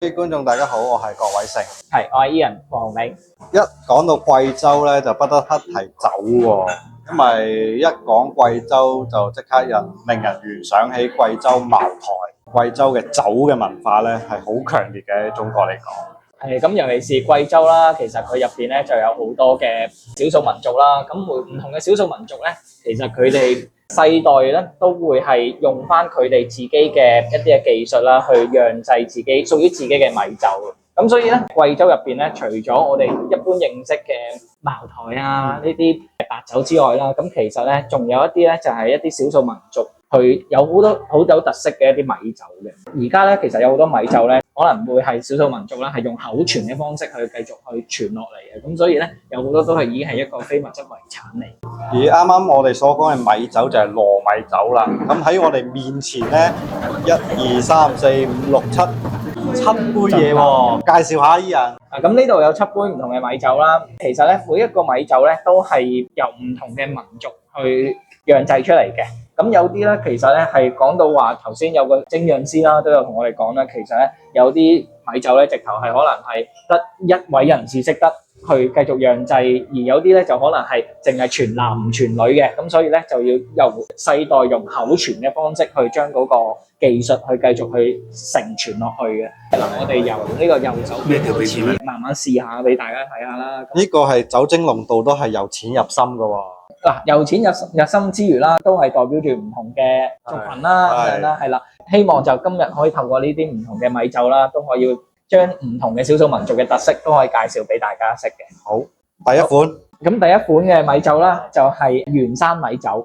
各位觀眾大家好，我係郭偉成。係，我係 Ian 黃永。一講到貴州咧，就不得不提酒喎，因為一講貴州就即刻令人聯想起貴州茅台。貴州嘅酒嘅文化咧係好強烈嘅，喺中國嚟講。係咁，尤其是貴州啦，其實佢入邊咧就有好多嘅少數民族啦。咁唔同嘅少數民族咧，其實佢哋世代咧都會係用翻佢哋自己嘅一啲嘅技術啦，去釀製自己屬於自己嘅米酒。咁所以咧，貴州入邊咧，除咗我哋一般認識嘅茅台啊呢啲白酒之外啦，咁其實咧仲有一啲咧就係一啲少數民族去有好多好有特色嘅一啲米酒嘅。而家咧其實有好多米酒咧，可能會係少數民族啦，係用口傳嘅方式去繼續去傳落嚟嘅。咁所以咧，有好多都係已經係一個非物質遺產嚟。而啱啱我哋所講嘅米酒就係糯米酒啦。咁喺我哋面前咧，1、2、3、4、5、6、7杯嘢喎，介紹下啲人。咁呢度有7杯唔同嘅米酒啦。其實咧，每一個米酒咧都係由唔同嘅民族去釀製出嚟嘅。咁有啲咧，其實咧係講到話頭先有個精釀師啦，都有同我哋講啦。其實咧有啲米酒咧，直頭係可能係得一位人士識得去繼續釀製，而有啲咧就可能係淨係傳男唔傳女嘅。咁所以咧就要由世代用口傳嘅方式去將嗰個技術去繼續去承傳落去嘅。嗱，我哋由呢個右手邊開始，慢慢試下俾大家睇下啦。呢個係酒精濃度都係由淺入深嘅喎。嗱，由淺入深之餘啦，都係代表住唔同嘅族群啦，咁樣啦，係啦。希望就今日可以透過呢啲唔同嘅米酒啦，都可以將唔同嘅少數民族嘅特色都可以介紹俾大家識嘅。好，第一款。咁第一款嘅米酒啦，就係元山米酒。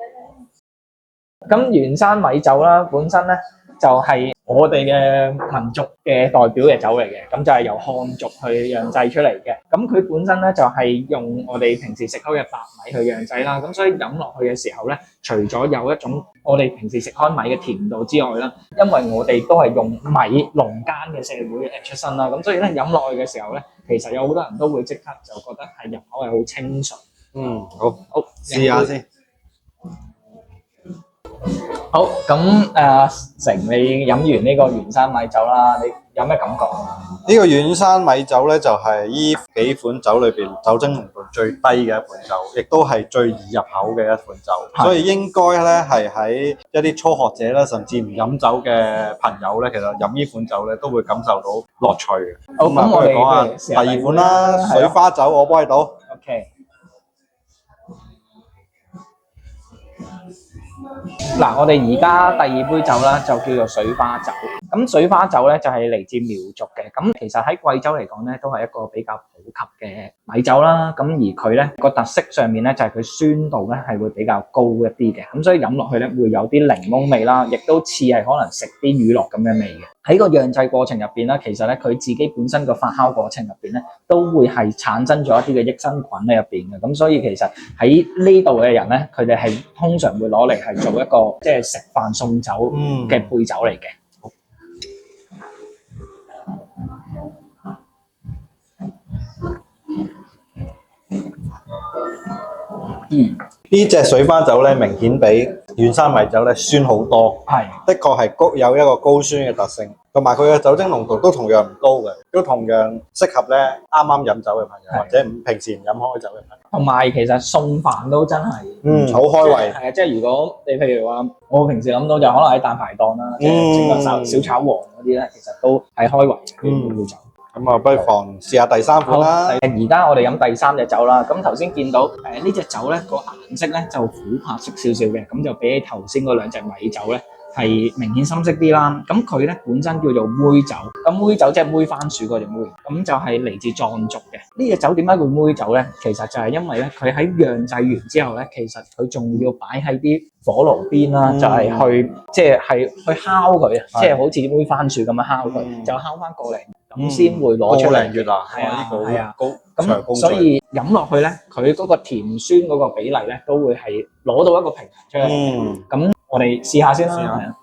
咁元山米酒啦，本身咧就係我哋嘅民族嘅代表嘅酒嚟嘅，咁就係由漢族去釀製出嚟嘅。咁佢本身咧就係用我哋平時食開嘅白米去釀製啦，咁所以飲落去嘅時候咧，除咗有一種我哋平時食開米嘅甜度之外啦，因為我哋都係用米農耕嘅社會出身啦，咁所以咧飲落去嘅時候咧，其實有好多人都會即刻就覺得係入口係好清純。好，試下先。好，咁成你飲完呢個元山米酒啦，你有咩感覺？呢個元山米酒咧，就係依幾款酒裏邊酒精濃度最低嘅一款酒，亦都係最易入口嘅一款酒，所以應該咧係喺一啲初學者啦，甚至唔飲酒嘅朋友咧，其實飲呢款酒咧都會感受到樂趣嘅。好，咁我哋講下第二款啦，水花酒，我幫你倒。OK。嗱，我哋而家第二杯酒啦，就叫做水花酒。咁水花酒咧就係嚟自苗族嘅。咁其實喺貴州嚟講咧，都係一個比較普及嘅米酒啦。咁而佢咧個特色上面咧就係佢酸度咧係會比較高一啲嘅。咁所以飲落去咧會有啲檸檬味啦，亦都似係可能食啲乳酪咁嘅味嘅。喺個釀製過程入邊咧，其實咧佢自己本身個發酵過程入邊咧，都會係產生咗一啲嘅益生菌喺入邊嘅。咁所以其實喺呢度嘅人咧，佢哋係通常會攞嚟係做一個即係食飯送酒嘅配酒嚟嘅。呢隻水花酒咧，明顯比元山米酒咧酸好多，的確係有一個高酸嘅特性，同埋佢嘅酒精濃度都同樣唔高嘅，都同樣適合咧啱啱飲酒嘅朋友，或者平時唔飲開酒嘅朋友。同埋其實送飯都真係好開胃。係啊，即係如果你譬如話，我平時諗到就可能喺大排檔啦，即係整個小炒王嗰啲咧，其實都係開胃嘅酒。咁啊，不妨試下第三款啦。而家我哋飲第三隻酒啦。咁頭先見到呢隻酒咧個顏色咧就琥珀色少少嘅，咁就比起頭先嗰兩隻米酒咧係明顯深色啲啦。咁佢咧本身叫做梅酒，咁梅酒即係煨番薯嗰隻梅，咁就係嚟自藏族嘅。呢隻酒點解會梅酒咧？其實就係因為咧佢喺釀製完之後咧，其實佢仲要擺喺啲火爐邊啦，就係去即係去烤佢啊，即係好似煨番薯咁樣烤佢，就烤翻過嚟。咁先會攞出嚟。個零月啊，係啊，咁所以飲落去咧，佢嗰個甜酸嗰個比例咧，都會係攞到一個平衡出嚟。咁我哋試下先啦。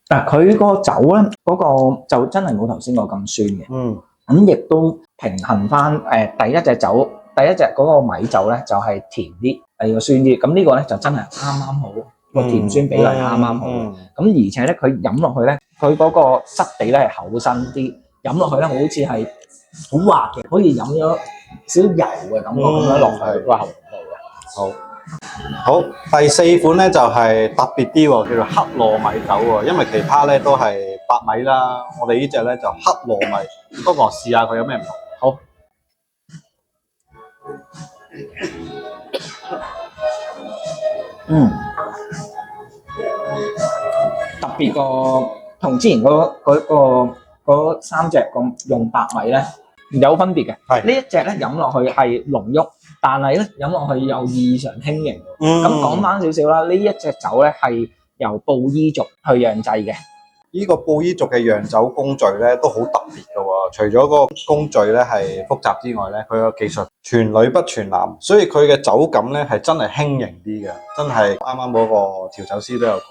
嗱，佢個酒咧，嗰個就真係冇頭先個咁酸嘅。咁亦都平衡翻第一隻酒，第一隻嗰個米酒咧就係甜啲，第二個酸啲。咁呢個咧就真係啱啱好。個甜酸比例係啱啱好嘅。咁而且咧，佢飲落去咧，佢嗰個質地咧係厚身啲，飲落去咧好似係好滑嘅，好似飲咗少少油嘅感覺咁樣落去個喉嚨度嘅。好，第四款咧就係特別啲喎，叫做黑糯米酒喎，因為其他咧都係白米啦，我哋呢隻咧就黑糯米，不過我試下佢有咩唔同。好，特別個同之前嗰三隻咁用白米咧有分別嘅。係呢一隻咧飲落去係濃郁，但係咧飲落去又異常輕盈。咁講翻少少啦，呢一隻酒咧係由布依族去釀製嘅。呢個布依族嘅釀酒工序咧都好特別嘅喎，除咗個工序咧係複雜之外咧，佢個技術全女不全男，所以佢嘅酒感咧係真係輕盈啲嘅，真係啱啱嗰個調酒師都有講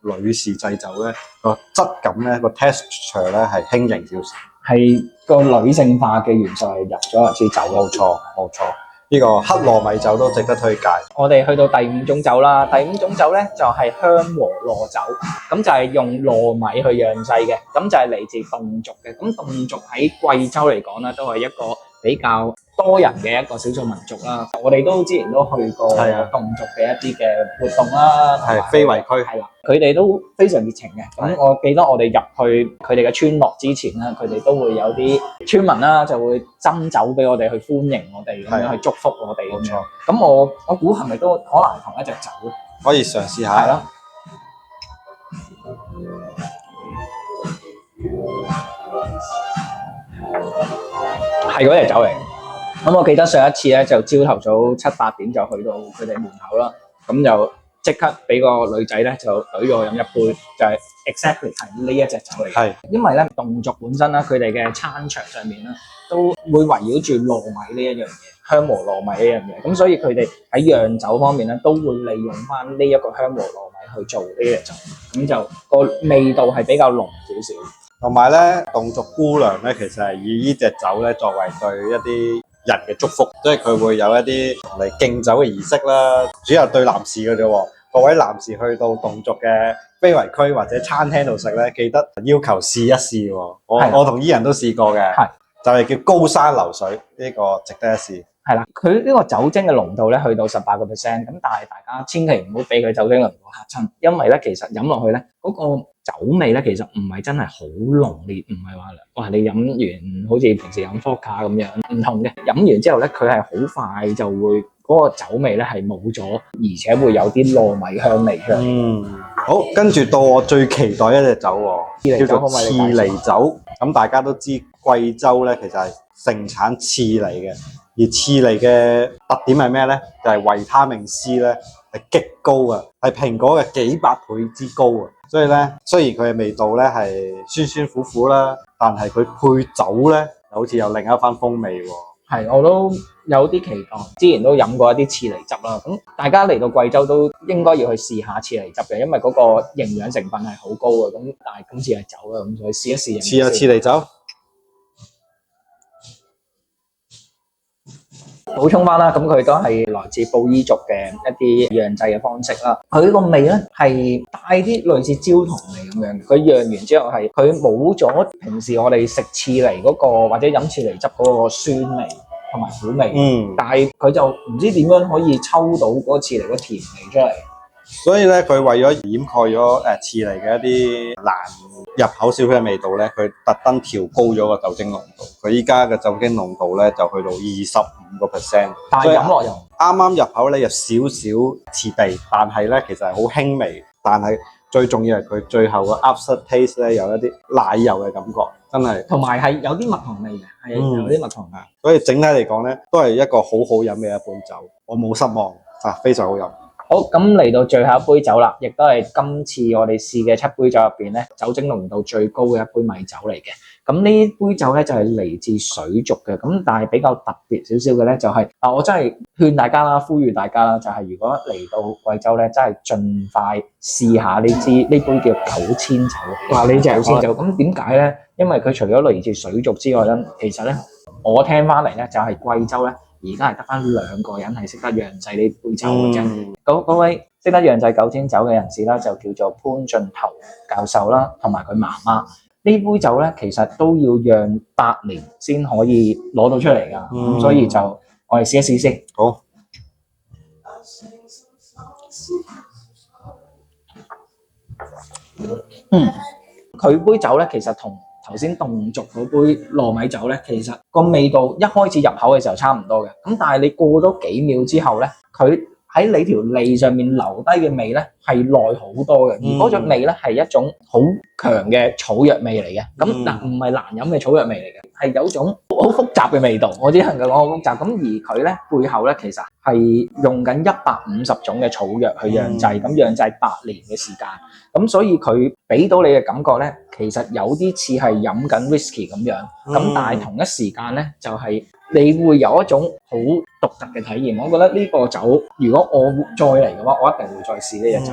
過，女士製酒咧個質感咧個 texture 咧係輕盈少少，係個女性化嘅元素係入咗支酒。冇錯冇錯。呢個黑糯米酒都值得推介。我哋去到第五種酒啦，第五種酒咧就係香和糯酒，咁就係用糯米去釀製嘅，咁就係嚟自侗族嘅。咁侗族喺貴州嚟講咧，都係一個比較多人嘅一個少數民族啦。我哋都之前都去過侗族嘅一啲嘅活動啦，係非遺區。係啦，佢哋都非常熱情嘅。咁我記得我哋入去佢哋嘅村落之前啦，佢哋都會有啲村民啦，就會斟酒俾我哋去歡迎我哋，咁樣去祝福我哋。冇錯。咁我估係咪都可能係同一隻酒咧？可以嘗試下。係咯。係嗰隻酒嚟。咁我記得上一次咧，就朝頭早7-8點就去到佢哋門口啦，咁就即刻俾個女仔咧就懟咗我飲一杯，就係 exactly 係呢一隻酒嚟嘅。係，因為咧侗族本身啦，佢哋嘅餐場上面咧都會圍繞住糯米呢一樣嘢，香和糯米呢樣嘢，咁所以佢哋喺釀酒方面咧都會利用翻呢一個香和糯米去做呢隻酒，咁就個味道係比較濃少少。同埋咧，侗族姑娘咧，其實係以呢隻酒咧作為對一啲人嘅祝福，即係佢會有一啲嚟敬酒嘅儀式啦。主要係對男士嘅啫喎，各位男士去到侗族嘅非遺區或者餐廳度食咧，記得要求試一試喎。我同伊人都試過嘅，就係叫高山流水，呢個值得一試。係啦，佢呢個酒精嘅濃度咧去到18%，咁但係大家千祈唔好俾佢酒精濃度嚇親，因為咧其實飲落去咧嗰個酒味咧其實唔係真係好濃烈，唔係話哇你飲完好似平時飲伏卡咁樣，唔同嘅。飲完之後咧佢係好快就會嗰個酒味咧係冇咗，而且會有啲糯米香味出嚟。好，跟住到我最期待一隻酒喎，叫做刺梨酒。咁大家都知貴州咧其實係盛產刺梨嘅。而刺梨嘅特點係咩咧？就係維他命 C 咧係極高啊，係蘋果嘅幾百倍之高啊！所以咧，雖然佢嘅味道咧係酸酸苦苦啦，但係佢配酒咧，好似有另一番風味喎。係，我都有啲期待。之前都飲過一啲刺梨汁啦，咁大家嚟到貴州都應該要去試下刺梨汁嘅，因為嗰個營養成分係好高嘅。咁但係今次係酒啦，咁所以試一試。試下刺梨酒。補充翻啦，咁佢都係來自布依族嘅一啲釀製嘅方式啦。佢個味咧係帶啲類似焦糖味咁樣。佢釀完之後係佢冇咗平時我哋食刺梨嗰個或者飲刺梨汁嗰個酸味同埋苦味。但係佢就唔知點樣可以抽到嗰個刺梨個甜味出嚟。所以咧，佢為咗掩蓋咗刺梨嘅一啲難入口少少嘅味道咧，佢特登調高咗個酒精濃度。佢依家嘅酒精濃度咧就去到25%，但係飲落又啱啱入口咧有少少刺鼻，但係咧其實係好輕微。但係最重要係佢最後個 after taste 咧有一啲奶油嘅感覺，真係同埋係有啲蜜糖味嘅，係有啲蜜糖嘅。所以整體嚟講咧，都係一個好好飲嘅一款酒，我冇失望啊，非常好飲。好，咁嚟到最後一杯酒啦，亦都係今次我哋試嘅7杯酒入邊咧，酒精濃度最高嘅一杯米酒嚟嘅。咁呢杯酒咧就係嚟自水族嘅，咁但係比較特別少少嘅咧就係我真係勸大家啦，呼籲大家啦，就係如果嚟到貴州咧，真係盡快試下呢杯叫九千酒。哇！呢隻九千酒，咁點解咧？因為佢除咗嚟自水族之外咧，其實咧我聽翻嚟咧就係貴州咧。而家係得翻2個人係識得釀製呢杯酒嘅啫。嗰位識得釀製九千酒嘅人士啦，就叫做潘進頭教授啦，同埋佢媽媽。呢杯酒咧，其實都要釀8年先可以攞到出嚟㗎，咁所以就我哋試一試先。好。佢杯酒咧，其實同頭先凍軸嗰杯糯米酒咧，其實個味道一開始入口嘅時候差唔多嘅，咁但係你過咗幾秒之後咧，佢喺你條脷上面留低嘅味咧係耐好多嘅，而嗰種味咧係一種好強嘅草藥味嚟嘅，咁但唔係難飲嘅草藥味嚟嘅，係有種好複雜嘅味道，我只能夠講好複雜。咁而佢咧背後咧其實係用緊150種嘅草藥去釀製，咁釀製8年嘅時間，咁所以佢俾到你嘅感覺咧，其實有啲似係飲緊 whisky 咁樣，咁但係同一時間咧就係你會有一種好獨特嘅體驗。我覺得呢個酒如果我再嚟嘅話，我一定會再試呢隻酒。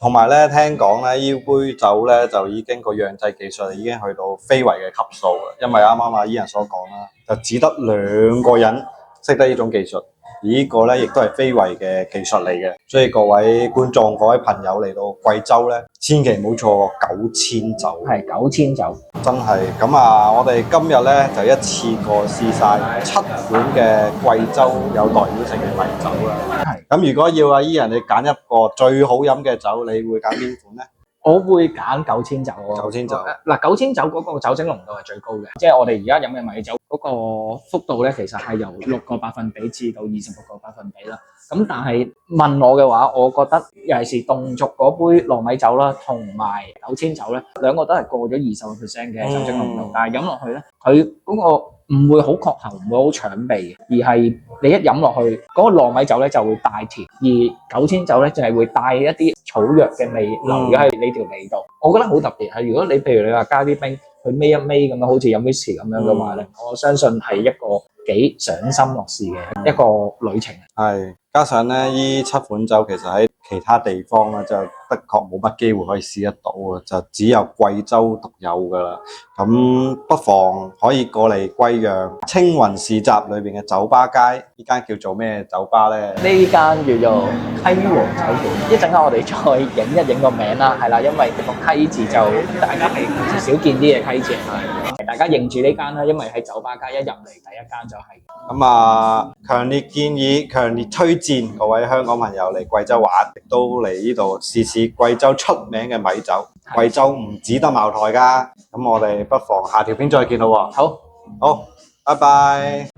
同埋咧，聽講咧，呢杯酒咧就已經個釀製技術已經去到非遺嘅級數啦。因為啱啱阿伊人所講啦，就只得2個人識得呢種技術，而呢個咧亦都係非遺嘅技術嚟嘅。所以各位觀眾、各位朋友嚟到貴州咧，千祈唔好錯過9000酒。係9000酒，真係咁啊！我哋今日咧就一次過試晒7款嘅貴州有代表性嘅米酒啦。係。咁如果要阿伊人你揀一個最好飲嘅酒，你會揀邊款咧？我會揀9000酒喎。9000酒嗱，9000酒嗰個酒精濃度係最高嘅，即係我哋而家飲嘅米酒嗰個幅度咧，其實係由6個百分比至到26個百分比啦。咁但係問我嘅話，我覺得尤其是凍軸嗰杯糯米酒啦，同埋9000酒咧，兩個都係過咗20% 嘅酒精濃度，但係飲落去咧，佢嗰個唔會好確喉，唔會好搶鼻，而係你一飲落去嗰個糯米酒咧就會帶甜，而9000酒咧就係會帶一啲草藥嘅味留咗喺你條脷度。我覺得好特別係，如果你譬如你話加啲冰去搣一搣咁樣，好似飲 whisky 咁樣嘅話咧，我相信係一個幾賞心樂事嘅一個旅程。係，加上咧呢7款酒其實喺其他地方咧就的確冇乜機會可以試得到嘅，就只有貴州獨有噶啦。咁不妨可以過嚟貴陽青雲市集裏邊嘅酒吧街，呢間叫做咩酒吧咧？呢間叫做溪和酒館，一陣間我哋再影一影個名啦，係啦，因為個溪字就大家係少見啲嘅溪字係，大家認住呢間啦，因為喺酒吧街一入嚟第一間就係。咁啊，強烈建議、強烈推薦各位香港朋友嚟貴州玩，亦都嚟呢度試試貴州出名嘅米酒。貴州唔止得茅台㗎，咁我哋不妨下條片再見咯喎。好，好，拜拜。